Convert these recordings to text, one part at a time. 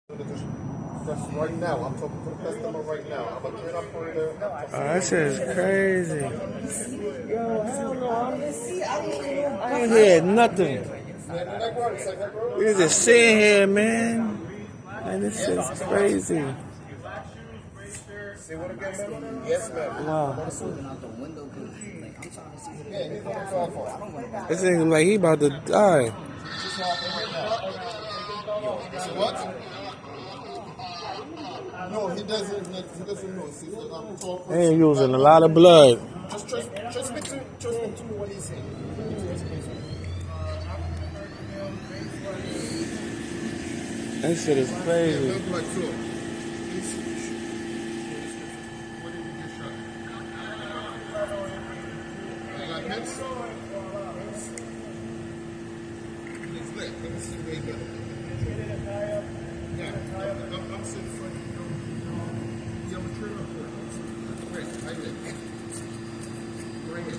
That's right now. I'm talking to the customer right now. I'm a train operator. Oh, that shit is crazy. Yo, hell no. I ain't hear nothing. We just sitting here, man. Man, this shit's crazy. See what again, ma'am? Yes, ma'am. Wow. Out the window, cause like I'm trying to see what Yeah, he's gonna call for it. This nigga like he about to die. What? No, he doesn't. He doesn't know. See, I'm talking. They ain't using a lot of blood. Just trust me to what he's saying. That shit is crazy. Look like so. What did you get shot? I got hits. It's lit. Let me see where you got it. Yeah, I'm sitting front. Yeah, I'm a train operator. Great, I did. Bring it.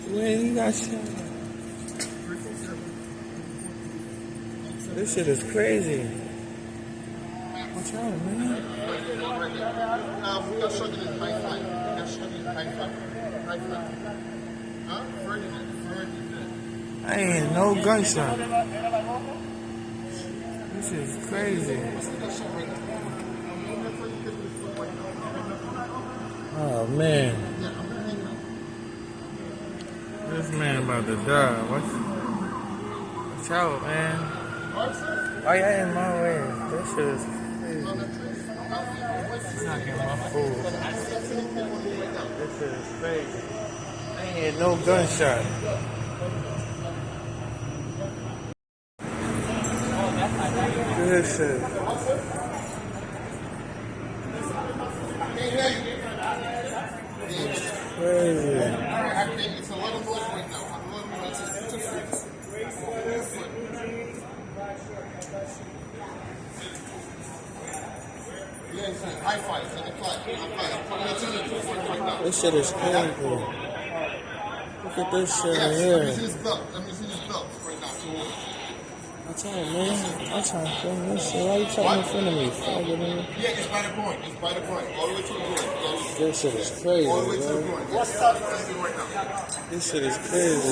Man, you got shot. This shit is crazy. What's wrong, man? We are struggling in high five. We are struggling in high five. High five. Huh? Ferdinand. I ain't hear no gunshot. This is crazy. Oh, man. This man about to die. Watch out, man. Why y'all in my way? This shit is crazy. I'm not getting my food. This shit is crazy. I ain't hear no gunshot. This shit. Crazy. It's a lot of noise right now. I'm not going to high fives in the class. This shit is crazy. Look at this shit right here. Let me see his belt right now. What's up, man? I'm trying to film this shit. Why you talking in front of me? Faggot, man. Yeah, it's by the point. It's by the point. All the way to the groin. This shit is crazy, All the way to the bro. groin. What's up? Right now. This shit is crazy.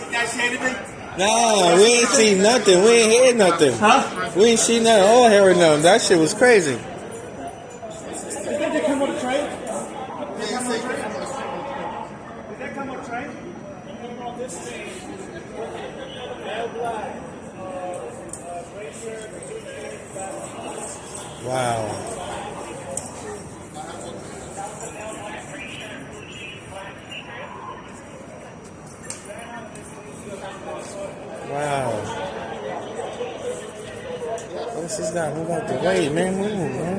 You guys see anything? Nah, we ain't seen nothing. We ain't hear nothing. Huh? We ain't seen nothing or heard nothing. That shit was crazy. You think they come on the train? Did they come on the train? Wow. Wow. What's this guy? Move out the way, man. Move, man.